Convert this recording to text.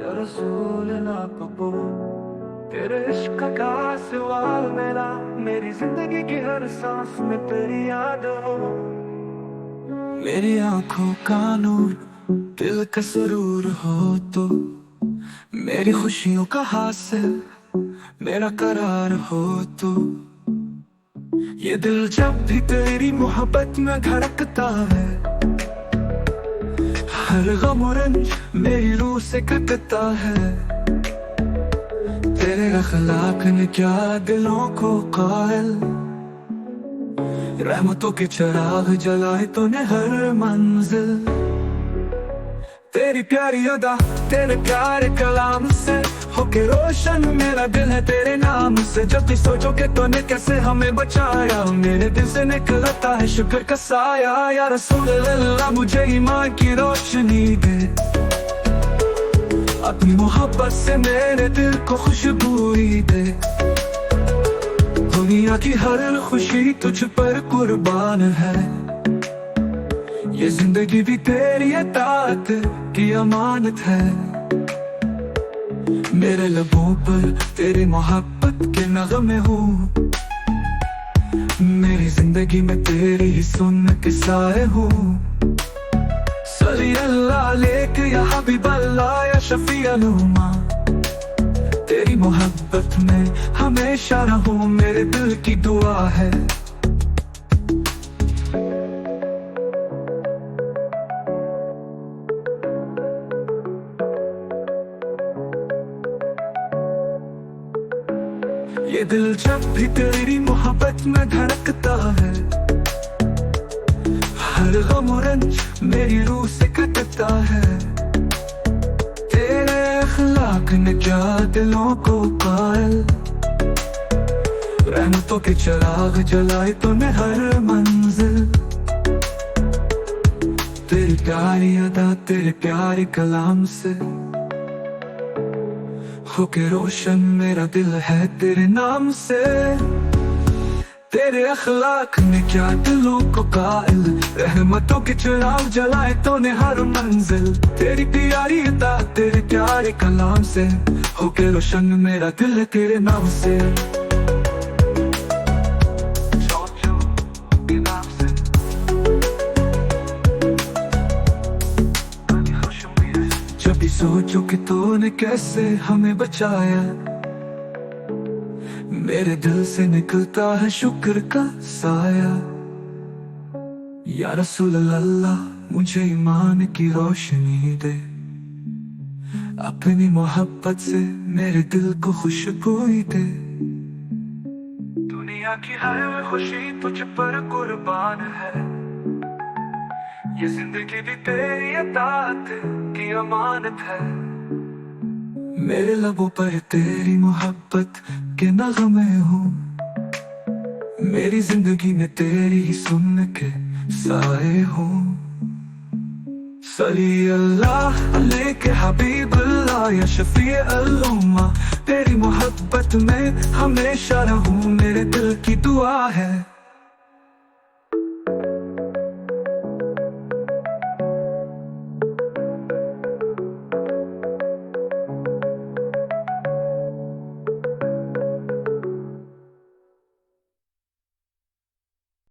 या रसूल ना कबूल तेरे इश्क का सवाल मेरा मेरी जिंदगी की हर सांस में तेरी याद हो। मेरी आंखों का नूर दिल का सुरूर हो तो मेरी खुशियों का हासिल मेरा करार हो तो ये दिल जब भी तेरी मोहब्बत में धड़कता है हर गम और रंज मेरी रूह से कटता है। तेरे अखलाक ने क्या दिलों को कायल रहमतों के चिराग जलाए तूने हर मंजिल। तेरी प्यारी अदा तेरे प्यारे कलाम से होके रोशन मेरा दिल है तेरे नाम से। जब भी सोचो कि तूने कैसे हमें बचाया मेरे दिल से निकलता है शुक्र का साया। या रसूल अल्लाह मुझे ईमान की रोशनी दे अपनी मोहब्बत से मेरे दिल को खुशबूई दे। दुनिया की हर खुशी तुझ पर कुर्बान है ये जिंदगी भी तेरी अताअत की अमानत है। मेरे लबों पर तेरी मोहब्बत के नगमे हूँ मेरी जिंदगी में तेरी ही सुन के साए हूँ। सल्ली अल्लाह अलैक या हबीब अल्लाह या शफी अलुमा तेरी मोहब्बत में हमेशा रहूं मेरे दिल की दुआ है। ये दिल जब भी तेरी मोहब्बत में धड़कता है हर गम और रंज मेरी रूह से कटता है। तेरे अखलाक ने क्या दिलों को कायल रहमतों के चिराग जलाए तूने हर मंजिल। तेरी प्यारी अदा तेरे प्यारे कलाम से होके रोशन मेरा दिल है तेरे नाम से। तेरे अखलाक ने क्या दिलों को कायल रहमतों के चिराग जलाए तूने हर मंजिल। तेरी प्यारी अता तेरे प्यारे कलाम से होके रोशन मेरा दिल है तेरे नाम से। जब भी सोचो कि तूने कैसे हमें बचाया मेरे दिल से निकलता है शुक्र का साया। या रसूल अल्लाह मुझे ईमान की रोशनी दे अपनी मोहब्बत से मेरे दिल को खुशबूई दे। दुनिया की हर खुशी तुझ पर कुर्बान है ये जिंदगी भी तेरी अताअत की अमानत है। मेरे लबों पर तेरी मोहब्बत के नगमे हूँ मेरी जिंदगी में तेरी ही सुन के साए हूँ। सल्ली अल्लाह अलैक हबीब अल्लाह या शफी अल-उम्मा तेरी मोहब्बत में हमेशा रहूं मेरे दिल की दुआ है।